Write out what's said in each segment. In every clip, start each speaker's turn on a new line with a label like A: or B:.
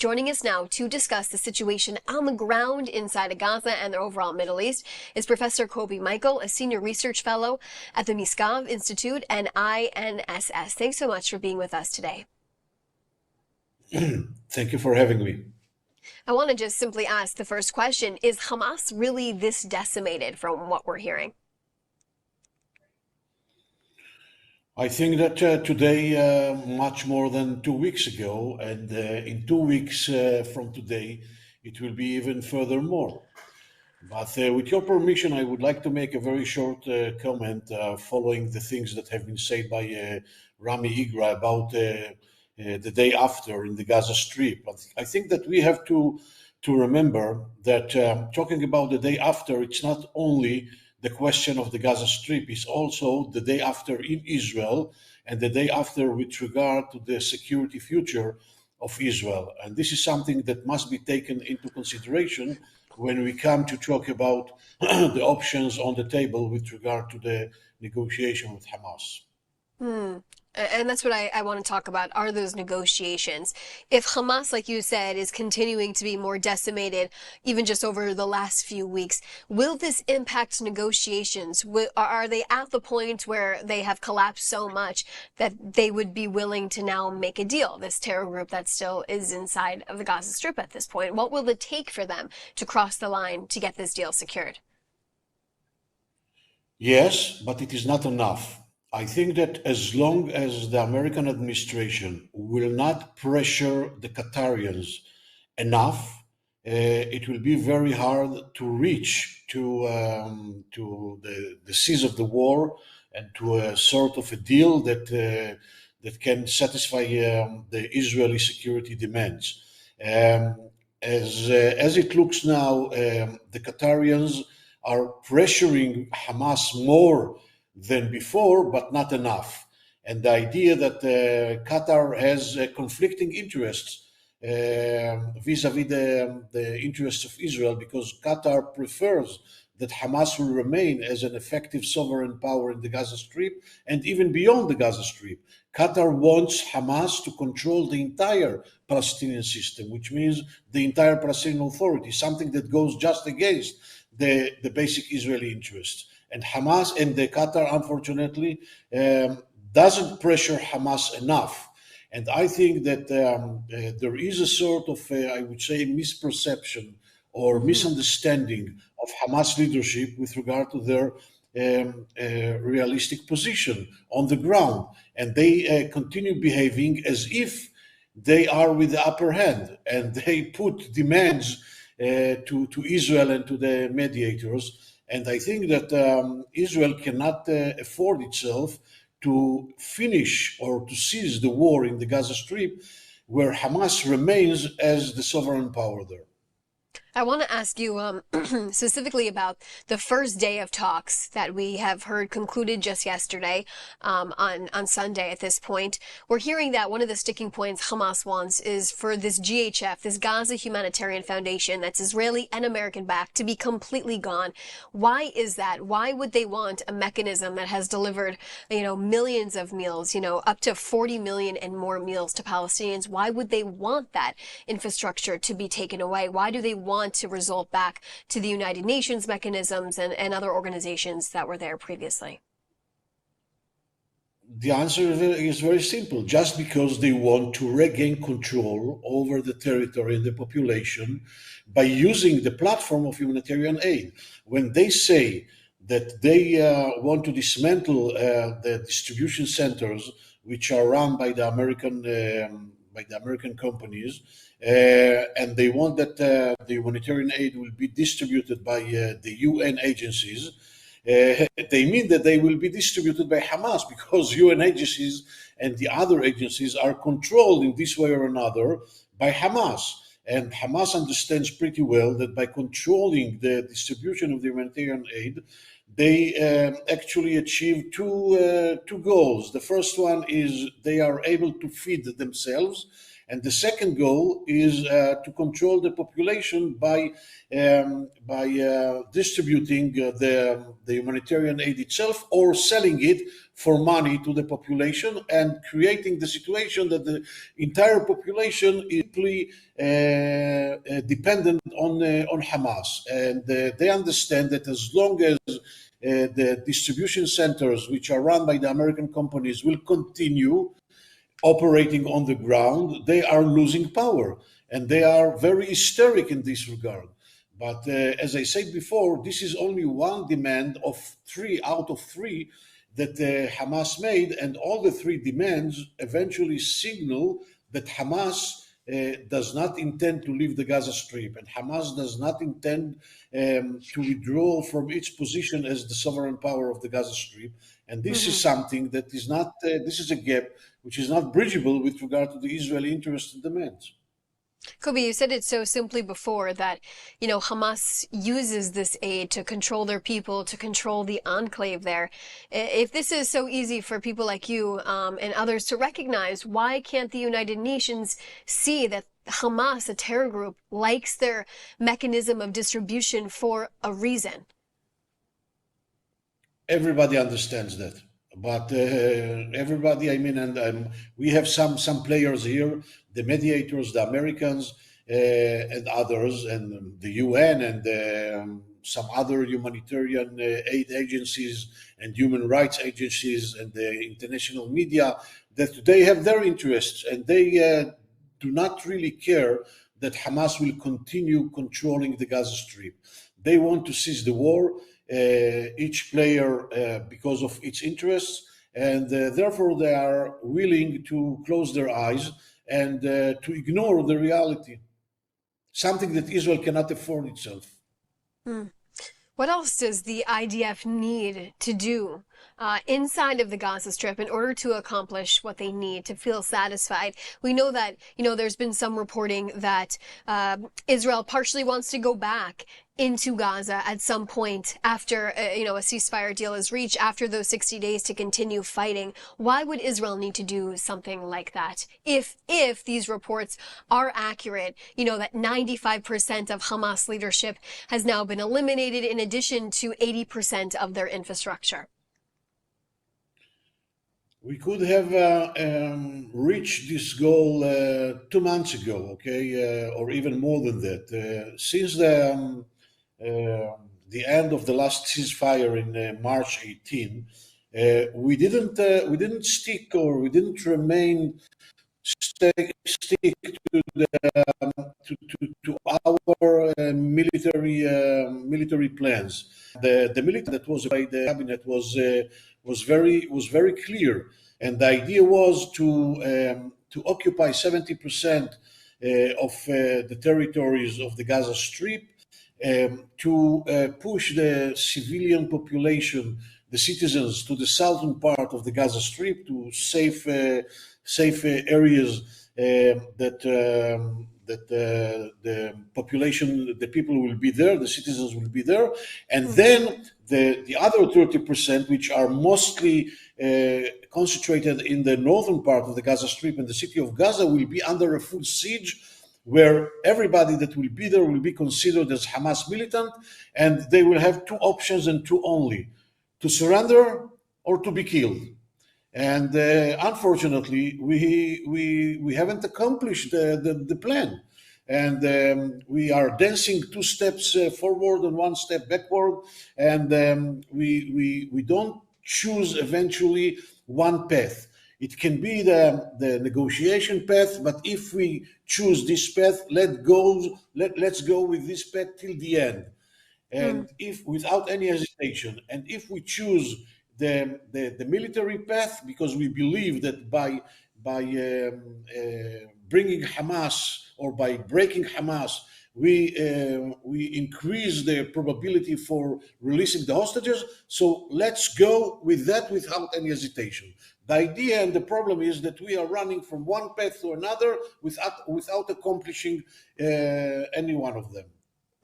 A: Joining us now to discuss the situation on the ground inside of Gaza and the overall Middle East is Professor Kobi Michael, a senior research fellow at the Miskav Institute and INSS. Thanks so much for being with us today.
B: Thank you for having me.
A: I want to just simply ask the first question, is Hamas really this decimated from what we're hearing?
B: I think that today, much more than 2 weeks ago, and in 2 weeks from today, it will be even furthermore. But with your permission, I would like to make a very short comment following the things that have been said by Rami Igra about the day after in the Gaza Strip. I think that we have to remember that talking about the day after, it's not only the question of the Gaza Strip, is also the day after in Israel and the day after with regard to the security future of Israel. And this is something that must be taken into consideration when we come to talk about the options on the table with regard to the negotiation with Hamas.
A: And that's what I want to talk about, are those negotiations. If Hamas, like you said, is continuing to be more decimated, even just over the last few weeks, will this impact negotiations? Are they at the point where they have collapsed so much that they would be willing to now make a deal, this terror group that still is inside of the Gaza Strip at this point? What will it take for them to cross the line to get this deal secured?
B: Yes, but it is not enough. I think that as long as the American administration will not pressure the Qatarians enough, it will be very hard to reach to the cease of the war and to a sort of a deal that can satisfy the Israeli security demands. As it looks now, the Qatarians are pressuring Hamas more than before, but not enough. And the idea that Qatar has conflicting interests vis-a-vis the interests of Israel, because Qatar prefers that Hamas will remain as an effective sovereign power in the Gaza Strip and even beyond the Gaza Strip. Qatar wants Hamas to control the entire Palestinian system, which means the entire Palestinian Authority, something that goes just against the basic Israeli interests. And Hamas and the Qatar, unfortunately, doesn't pressure Hamas enough. And I think that there is a sort of, I would say, misperception or misunderstanding of Hamas leadership with regard to their realistic position on the ground. And they continue behaving as if they are with the upper hand, and they put demands to Israel and to the mediators. And I think that Israel cannot afford itself to finish or to seize the war in the Gaza Strip, where Hamas remains as the sovereign power there.
A: I want to ask you specifically about the first day of talks that we have heard concluded just yesterday on Sunday at this point. We're hearing that one of the sticking points Hamas wants is for this GHF, this Gaza Humanitarian Foundation that's Israeli and American backed, to be completely gone. Why is that? Why would they want a mechanism that has delivered, millions of meals, up to 40 million and more meals to Palestinians? Why would they want that infrastructure to be taken away? Why do they want to result back to the United Nations mechanisms and other organizations that were there previously?
B: The answer is very simple. Just because they want to regain control over the territory and the population by using the platform of humanitarian aid. When they say that they want to dismantle the distribution centers, which are run by the American companies, and they want that the humanitarian aid will be distributed by the UN agencies, they mean that they will be distributed by Hamas, because UN agencies and the other agencies are controlled in this way or another by Hamas. And Hamas understands pretty well that by controlling the distribution of the humanitarian aid, they actually achieve two goals. The first one is they are able to feed themselves, And the second goal is to control the population by distributing the humanitarian aid itself or selling it for money to the population and creating the situation that the entire population is deeply dependent on Hamas. And they understand that as long as the distribution centers, which are run by the American companies, will continue operating on the ground, they are losing power. And they are very hysteric in this regard. But as I said before, this is only one demand of 3 out of 3 that Hamas made, and all the 3 demands eventually signal that Hamas does not intend to leave the Gaza Strip, and Hamas does not intend to withdraw from its position as the sovereign power of the Gaza Strip. And this is something that is not, this is a gap which is not bridgeable with regard to the Israeli interests and demands.
A: Kobi, you said it so simply before that, Hamas uses this aid to control their people, to control the enclave there. If this is so easy for people like you and others to recognize, why can't the United Nations see that Hamas, a terror group, likes their mechanism of distribution for a reason?
B: Everybody understands that. But everybody, and we have some players here, the mediators, the Americans, and others, and the UN, and some other humanitarian aid agencies and human rights agencies, and the international media, that they have their interests, and they do not really care that Hamas will continue controlling the Gaza Strip. They want to cease the war. Each player because of its interests, and therefore they are willing to close their eyes and to ignore the reality, something that Israel cannot afford itself.
A: What else does the IDF need to do inside of the Gaza Strip in order to accomplish what they need to feel satisfied? We know that, there's been some reporting that Israel partially wants to go back into Gaza at some point after, a ceasefire deal is reached, after those 60 days to continue fighting. Why would Israel need to do something like that? If these reports are accurate, that 95% of Hamas leadership has now been eliminated in addition to 80% of their infrastructure.
B: We could have reached this goal 2 months ago, okay, or even more than that. Since the end of the last ceasefire in March 18, we didn't stick, or we didn't remain stick to our military plans. The military that was by the cabinet was very clear, and the idea was to occupy 70% of the territories of the Gaza Strip, to push the civilian population, the citizens, to the southern part of the Gaza Strip, to safe areas that the population, the people will be there, the citizens will be there, and then the other 30%, which are mostly concentrated in the northern part of the Gaza Strip and the city of Gaza, will be under a full siege, where everybody that will be there will be considered as Hamas militant, and they will have 2 options and 2 only: to surrender or to be killed. And unfortunately, we haven't accomplished the plan, and we are dancing 2 steps forward and 1 step backward, and we don't choose eventually one path. It can be the negotiation path, but if we choose this path, let's go with this path till the end, and if without any hesitation, and if we choose the military path, because we believe that by bringing Hamas, or by breaking Hamas, we increase the probability for releasing the hostages. So let's go with that without any hesitation. The idea and the problem is that we are running from one path to another without accomplishing any one of them.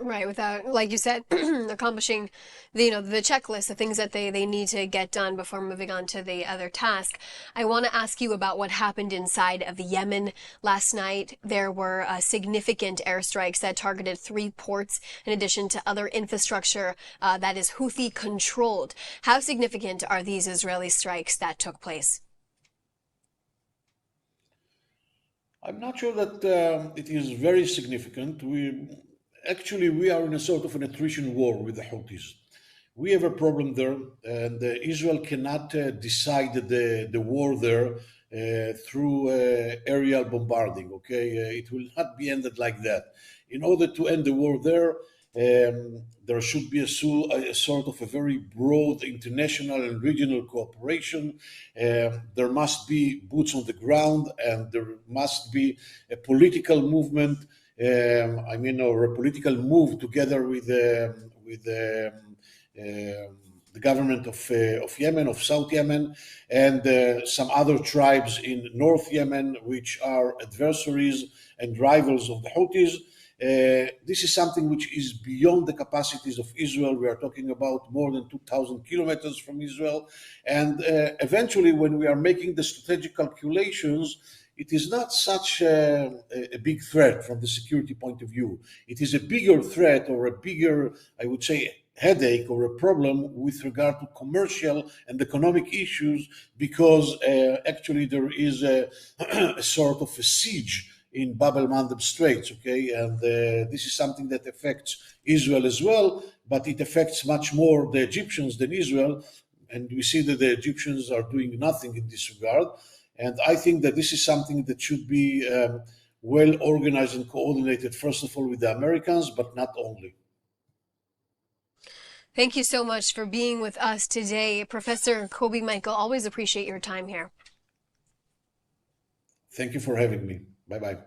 A: Right, without, like you said, accomplishing the checklist, the things that they need to get done before moving on to the other task. I want to ask you about what happened inside of Yemen last night. There were significant airstrikes that targeted 3 ports in addition to other infrastructure that is Houthi controlled. How significant are these Israeli strikes that took place?
B: I'm not sure that it is very significant. We are in a sort of an attrition war with the Houthis. We have a problem there, and Israel cannot decide the war there through aerial bombarding. Okay, it will not be ended like that. In order to end the war there, there should be a sort of a very broad international and regional cooperation. There must be boots on the ground, and there must be a political movement. Or a political move together with the government of Yemen, of South Yemen, and some other tribes in North Yemen, which are adversaries and rivals of the Houthis. This is something which is beyond the capacities of Israel. We are talking about more than 2,000 kilometers from Israel. And eventually, when we are making the strategic calculations, it is not such a big threat from the security point of view. It is a bigger threat, or a bigger, I would say, headache or a problem with regard to commercial and economic issues, because actually there is a sort of a siege in Bab el-Mandeb Straits, okay? And this is something that affects Israel as well, but it affects much more the Egyptians than Israel. And we see that the Egyptians are doing nothing in this regard. And I think that this is something that should be well organized and coordinated, first of all, with the Americans, but not only.
A: Thank you so much for being with us today, Professor Kobi Michael. Always appreciate your time here.
B: Thank you for having me. Bye bye.